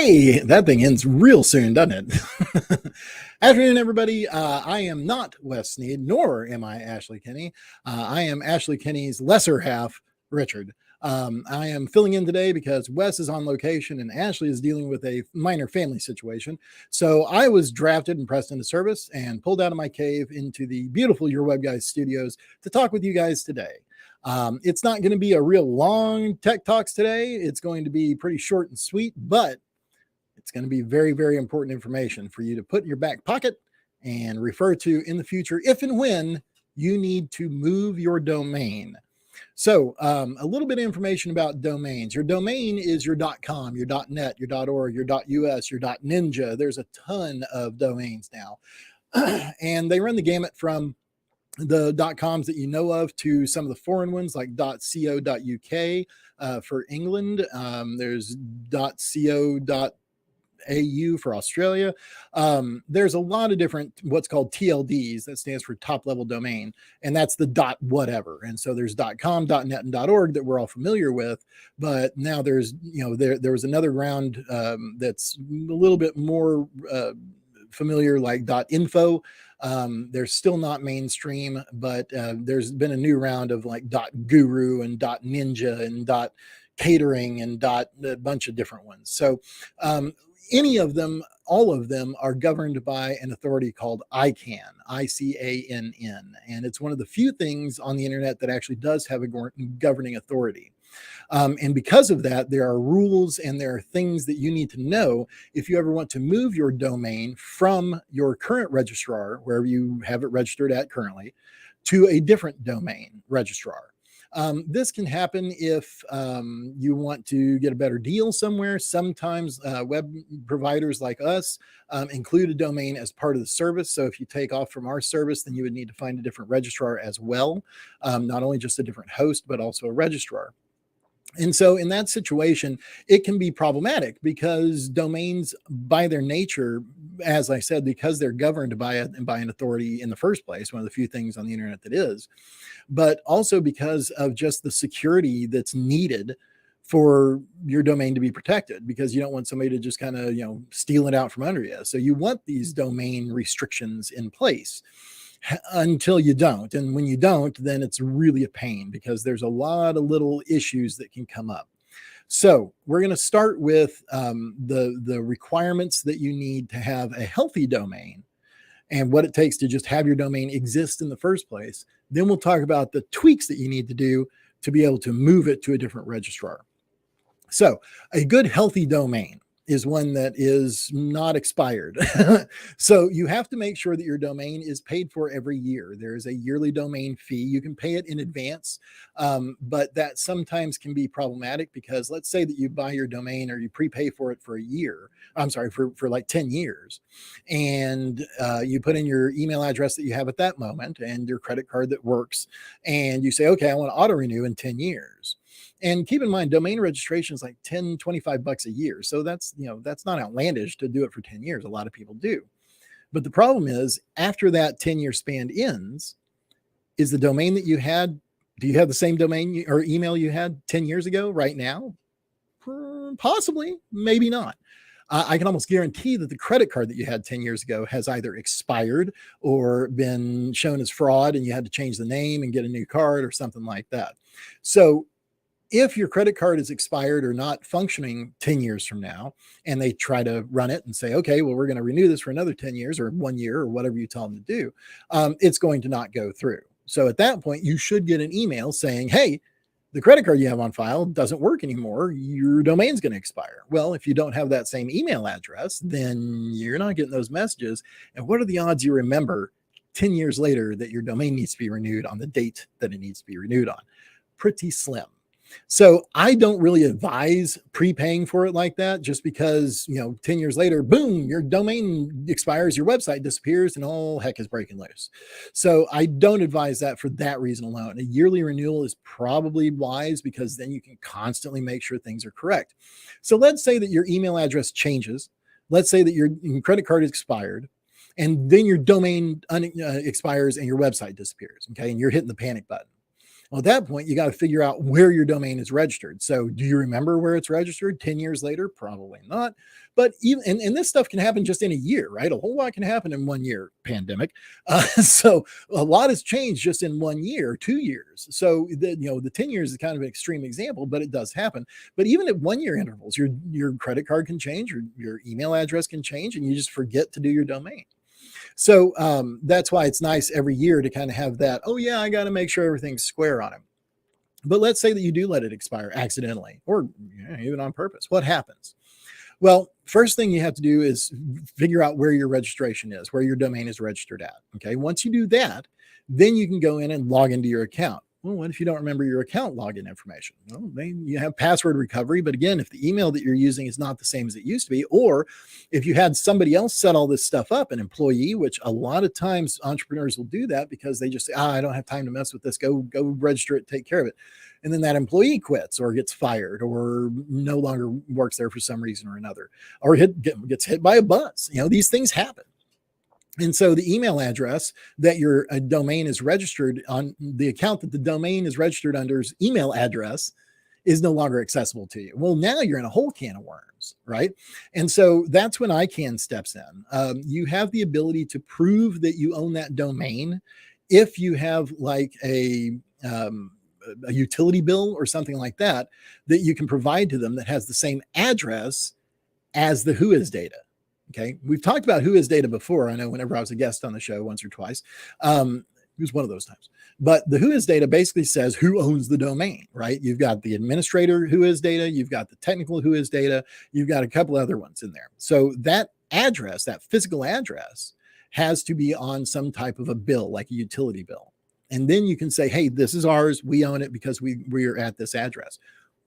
Hey, that thing ends real soon, doesn't it? Afternoon, everybody. I am not Wes Sneed, nor am I Ashley Kenny. I am Ashley Kenny's lesser half, Richard. I am filling in today because Wes is on location and Ashley is dealing with a minor family situation. So I was drafted and pressed into service and pulled out of my cave into the beautiful Your Web Guys studios to talk with you guys today. It's not going to be a real long tech talks today. It's going to be pretty short and sweet, but it's going to be very, very important information for you to put in your back pocket and refer to in the future if and when you need to move your domain. So a little bit of information about domains. Your domain is your .com, your .net, your .org, your .us, your .ninja. There's a ton of domains now. And they run the gamut from the .coms that you know of to some of the foreign ones like .co.uk for England. There's .co. AU for Australia. There's a lot of different what's called TLDs, that stands for top level domain, and that's the dot whatever. And so there's .com, .net, and .org that we're all familiar with, but now there's there was another round that's a little bit more familiar, like .info. They're still not mainstream, but there's been a new round of like .guru and .ninja and .catering and a bunch of different ones. So any of them, all of them are governed by an authority called ICANN, ICANN. And it's one of the few things on the internet that actually does have a governing authority. And because of that, there are rules and there are things that you need to know if you ever want to move your domain from your current registrar, wherever you have it registered at currently, to a different domain registrar. This can happen if you want to get a better deal somewhere. Sometimes web providers like us include a domain as part of the service. So if you take off from our service, then you would need to find a different registrar as well. Not only just a different host, but also a registrar. And so in that situation, it can be problematic because domains by their nature, as I said, because they're governed by an authority in the first place, one of the few things on the internet that is, but also because of just the security that's needed for your domain to be protected, because you don't want somebody to just kind of, steal it out from under you. So you want these domain restrictions in place until you don't. And when you don't, then it's really a pain because there's a lot of little issues that can come up. So we're going to start with the requirements that you need to have a healthy domain and what it takes to just have your domain exist in the first place. Then we'll talk about the tweaks that you need to do to be able to move it to a different registrar. So a good healthy domain is one that is not expired. So you have to make sure that your domain is paid for every year. There is a yearly domain fee. You can pay it in advance, but that sometimes can be problematic because let's say that you buy your domain or you prepay for it for a year. I'm sorry, for like 10 years. And you put in your email address that you have at that moment and your credit card that works. And you say, okay, I want to auto renew in 10 years. And keep in mind, domain registration is like 10, 25 bucks a year. So that's not outlandish to do it for 10 years. A lot of people do. But the problem is after that 10-year span ends, is the domain that you had, do you have the same domain or email you had 10 years ago right now? Possibly, maybe not. I can almost guarantee that the credit card that you had 10 years ago has either expired or been shown as fraud and you had to change the name and get a new card or something like that. So if your credit card is expired or not functioning 10 years from now, and they try to run it and say, okay, well, we're going to renew this for another 10 years or 1 year or whatever you tell them to do, it's going to not go through. So at that point, you should get an email saying, hey, the credit card you have on file doesn't work anymore. Your domain's going to expire. Well, if you don't have that same email address, then you're not getting those messages. And what are the odds you remember 10 years later that your domain needs to be renewed on the date that it needs to be renewed on? Pretty slim. So I don't really advise prepaying for it like that, just because, 10 years later, boom, your domain expires, your website disappears, and all heck is breaking loose. So I don't advise that for that reason alone. A yearly renewal is probably wise because then you can constantly make sure things are correct. So let's say that your email address changes. Let's say that your credit card is expired. And then your domain expires and your website disappears. Okay. And you're hitting the panic button. Well, at that point, you got to figure out where your domain is registered. So do you remember where it's registered 10 years later? Probably not. But even, and this stuff can happen just in a year, right? A whole lot can happen in 1 year pandemic. So a lot has changed just in 1 year, 2 years. So the 10 years is kind of an extreme example, but it does happen. But even at 1 year intervals, your credit card can change, your email address can change, and you just forget to do your domain. So that's why it's nice every year to kind of have that, oh yeah, I got to make sure everything's square on it. But let's say that you do let it expire accidentally or even on purpose. What happens? Well, first thing you have to do is figure out where your registration is, where your domain is registered at. Okay. Once you do that, then you can go in and log into your account. Well, what if you don't remember your account login information? Well, then you have password recovery. But again, if the email that you're using is not the same as it used to be, or if you had somebody else set all this stuff up, an employee, which a lot of times entrepreneurs will do that because they just say, I don't have time to mess with this. Go register it, take care of it. And then that employee quits or gets fired or no longer works there for some reason or another, or gets hit by a bus. These things happen. And so the email address that your domain is registered on, the account that the domain is registered under's email address is no longer accessible to you. Well, now you're in a whole can of worms, right? And so that's when ICANN steps in. You have the ability to prove that you own that domain if you have like a utility bill or something like that you can provide to them that has the same address as the Whois data. Okay. We've talked about Whois data before. I know whenever I was a guest on the show once or twice, it was one of those times, but the Whois data basically says who owns the domain, right? You've got the administrator Whois data, you've got the technical Whois data, you've got a couple other ones in there. So that address, that physical address has to be on some type of a bill, like a utility bill. And then you can say, hey, this is ours. We own it because we are at this address.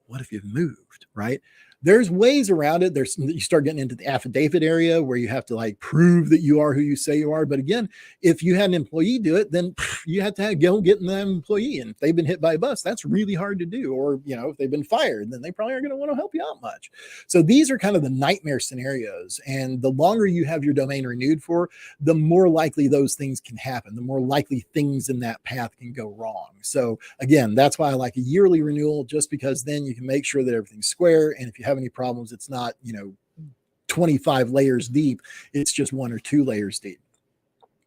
What if you've moved, right? There's ways around it. You start getting into the affidavit area where you have to like prove that you are who you say you are. But again, if you had an employee do it, then you have to go get an employee. And if they've been hit by a bus, that's really hard to do. Or, if they've been fired, then they probably aren't going to want to help you out much. So these are kind of the nightmare scenarios. And the longer you have your domain renewed for, the more likely those things can happen, the more likely things in that path can go wrong. So again, that's why I like a yearly renewal, just because then you can make sure that everything's square. And if you have any problems, it's not 25 layers deep, it's just 1 or 2 layers deep.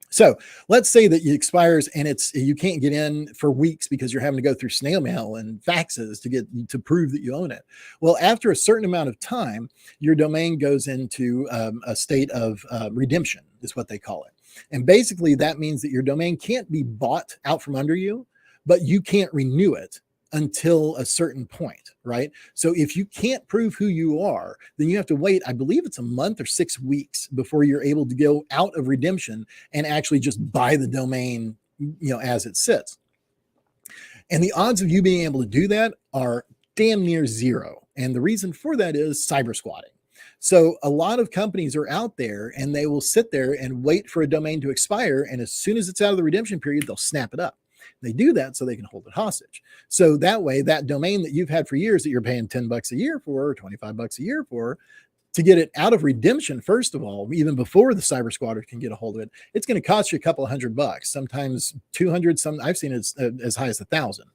So let's say that it expires and you can't get in for weeks because you're having to go through snail mail and faxes to prove that you own it. Well, after a certain amount of time, your domain goes into a state of redemption, is what they call it. And basically that means that your domain can't be bought out from under you, but you can't renew it until a certain point, right? So if you can't prove who you are, then you have to wait, I believe it's a month or 6 weeks before you're able to go out of redemption and actually just buy the domain, as it sits. And the odds of you being able to do that are damn near zero. And the reason for that is cyber squatting. So a lot of companies are out there and they will sit there and wait for a domain to expire. And as soon as it's out of the redemption period, they'll snap it up. They do that so they can hold it hostage. So that way, that domain that you've had for years that you're paying $10 a year for, or $25 a year for, to get it out of redemption, first of all, even before the cyber squatter can get a hold of it, it's going to cost you a couple of $100, sometimes 200. I've seen it as high as 1,000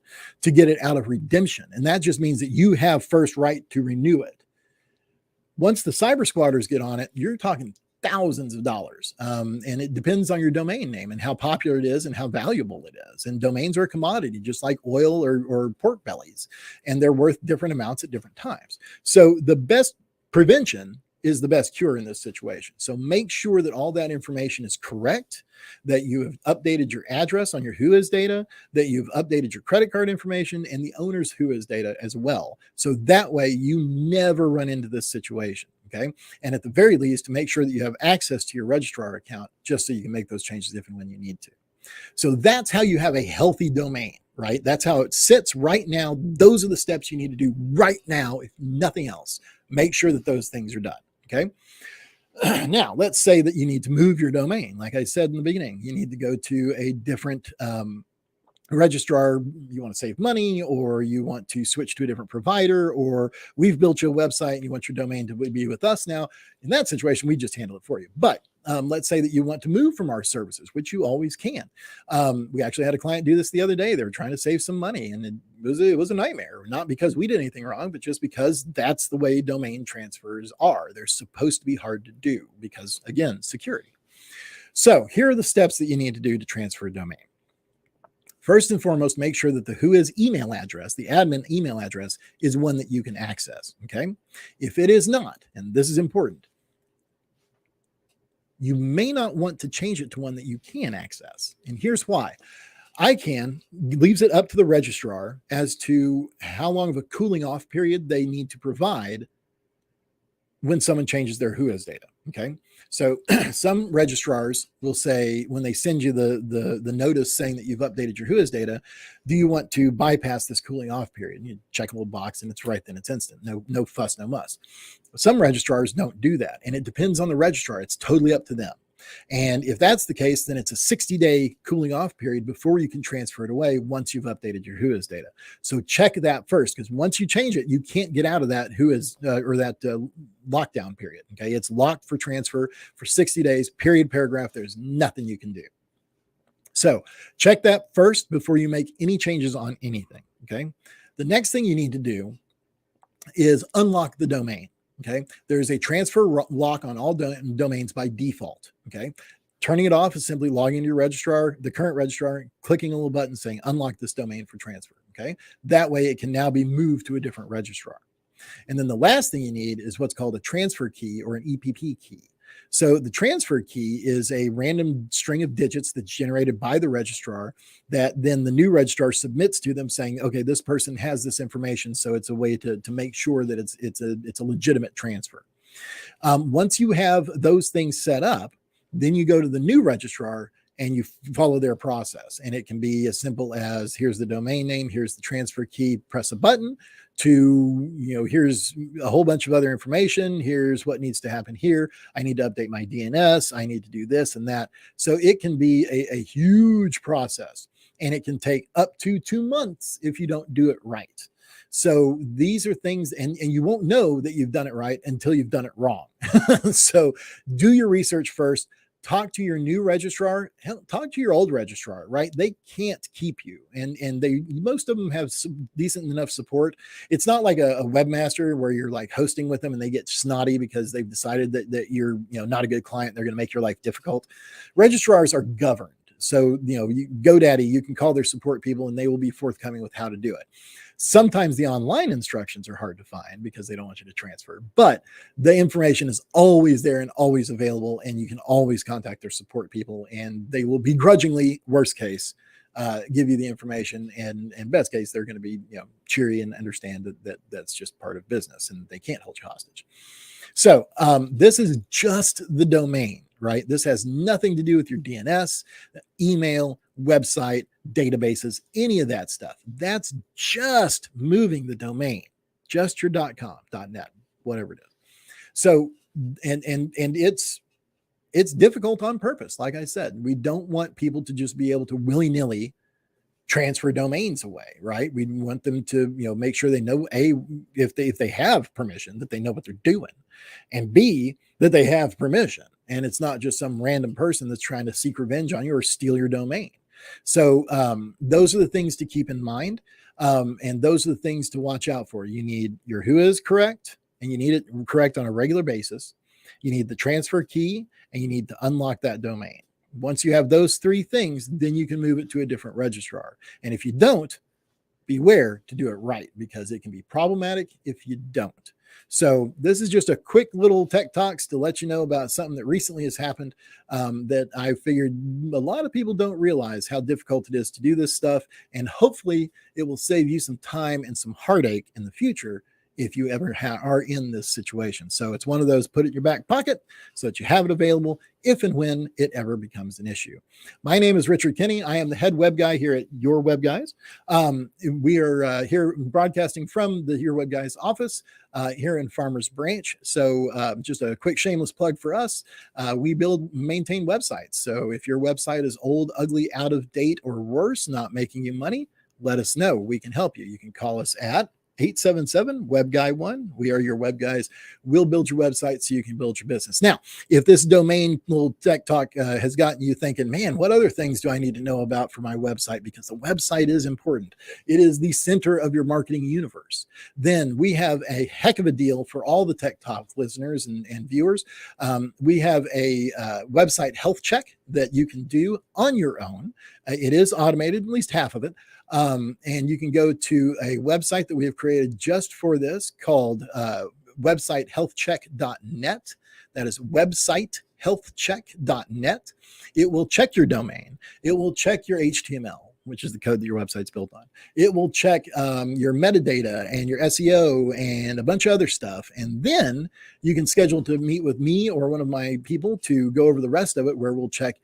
to get it out of redemption. And that just means that you have first right to renew it. Once the cyber squatters get on it, you're talking thousands of dollars. And it depends on your domain name and how popular it is and how valuable it is. And domains are a commodity, just like oil or pork bellies, and they're worth different amounts at different times. So the best prevention is the best cure in this situation. So make sure that all that information is correct, that you have updated your address on your Whois data, that you've updated your credit card information and the owner's Whois data as well. So that way you never run into this situation. Okay. And at the very least, to make sure that you have access to your registrar account, just so you can make those changes if and when you need to. So that's how you have a healthy domain, right? That's how it sits right now. Those are the steps you need to do right now, if nothing else. Make sure that those things are done. Okay. Now, let's say that you need to move your domain. Like I said in the beginning, you need to go to a different registrar, you want to save money, or you want to switch to a different provider, or we've built you a website and you want your domain to be with us now. In that situation, we just handle it for you. But let's say that you want to move from our services, which you always can. We actually had a client do this the other day. They were trying to save some money, and it was a nightmare, not because we did anything wrong, but just because that's the way domain transfers are. They're supposed to be hard to do because, again, security. So here are the steps that you need to do to transfer a domain. First and foremost, make sure that the Whois email address, the admin email address, is one that you can access, okay? If it is not, and this is important, you may not want to change it to one that you can access. And here's why. ICANN leaves it up to the registrar as to how long of a cooling off period they need to provide when someone changes their Whois data, okay? So some registrars will say, when they send you the notice saying that you've updated your Whois data, do you want to bypass this cooling off period? You check a little box and it's right then, it's instant. No fuss, no muss. Some registrars don't do that. And it depends on the registrar. It's totally up to them. And if that's the case, then it's a 60-day cooling off period before you can transfer it away once you've updated your Whois data. So check that first, because once you change it, you can't get out of that Whois or that lockdown period. Okay, it's locked for transfer for 60 days, period, paragraph. There's nothing you can do. So check that first before you make any changes on anything. Okay, the next thing you need to do is unlock the domain. Okay, there's a transfer lock on all domains by default. Okay, turning it off is simply logging into your registrar, the current registrar, clicking a little button saying unlock this domain for transfer. Okay, that way it can now be moved to a different registrar. And then the last thing you need is what's called a transfer key or an EPP key. So the transfer key is a random string of digits that's generated by the registrar that then the new registrar submits to them saying, okay, this person has this information. So it's a way to make sure that it's a legitimate transfer. Once you have those things set up, then you go to the new registrar and you follow their process. And it can be as simple as, here's the domain name, here's the transfer key, press a button, to, here's a whole bunch of other information. Here's what needs to happen here. I need to update my DNS. I need to do this and that. So it can be a huge process, and it can take up to 2 months if you don't do it right. So these are things, and you won't know that you've done it right until you've done it wrong. So do your research first. Talk to your new registrar, talk to your old registrar, right? They can't keep you. And most of them have some decent enough support. It's not like a webmaster where you're like hosting with them and they get snotty because they've decided that you're, not a good client. They're going to make your life difficult. Registrars are governed. So, GoDaddy, you can call their support people and they will be forthcoming with how to do it. Sometimes the online instructions are hard to find because they don't want you to transfer, but the information is always there and always available, and you can always contact their support people, and they will begrudgingly, worst case, give you the information, and best case, they're going to be cheery and understand that that's just part of business and they can't hold you hostage. So this is just the domain, right? This has nothing to do with your DNS, email, website, databases, any of that stuff. That's just moving the domain, just your .com, .net, whatever it is. So, and it's difficult on purpose. Like I said, we don't want people to just be able to willy-nilly transfer domains away, right? We want them to, make sure they know, A, if they have permission, that they know what they're doing, and B, that they have permission. And it's not just some random person that's trying to seek revenge on you or steal your domain. So those are the things to keep in mind. And those are the things to watch out for. You need your Whois correct, and you need it correct on a regular basis. You need the transfer key, and you need to unlock that domain. Once you have those three things, then you can move it to a different registrar. And if you don't, beware to do it right, because it can be problematic if you don't. So this is just a quick little tech talks to let you know about something that recently has happened that I figured a lot of people don't realize how difficult it is to do this stuff. And hopefully it will save you some time and some heartache in the future if you ever are in this situation. So it's one of those, put it in your back pocket so that you have it available if and when it ever becomes an issue. My name is Richard Kinney. I am the head web guy here at Your Web Guys. We are here broadcasting from the Your Web Guys office here in Farmers Branch. So just a quick shameless plug for us. We maintain websites. So if your website is old, ugly, out of date, or worse, not making you money, let us know. We can help you. You can call us at 877-WebGuy1. We are your web guys. We'll build your website so you can build your business. Now, if this domain little tech talk has gotten you thinking, man, what other things do I need to know about for my website? Because the website is important. It is the center of your marketing universe. Then we have a heck of a deal for all the Tech Talk listeners and viewers. We have a website health check that you can do on your own. It is automated, at least half of it. And you can go to a website that we have created just for this called websitehealthcheck.net. That is websitehealthcheck.net. It will check your domain. It will check your HTML, which is the code that your website's built on. It will check your metadata and your SEO and a bunch of other stuff. And then you can schedule to meet with me or one of my people to go over the rest of it, where we'll check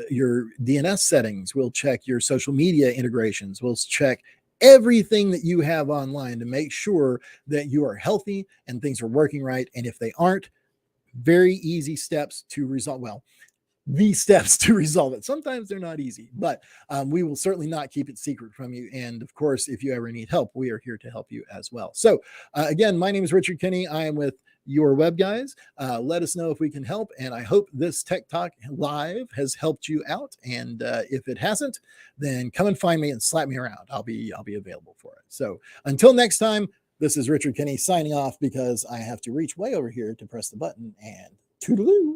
your DNS settings. We'll check your social media integrations. We'll check everything that you have online to make sure that you are healthy and things are working right. And if they aren't, very easy steps to resolve. Well, the steps to resolve it. Sometimes they're not easy, but we will certainly not keep it secret from you. And of course, if you ever need help, we are here to help you as well. So again, my name is Richard Kinney. I am with Your Web Guys. Let us know if we can help. And I hope this Tech Talk Live has helped you out. And if it hasn't, then come and find me and slap me around. I'll be available for it. So until next time, this is Richard Kinney signing off, because I have to reach way over here to press the button, and toodaloo.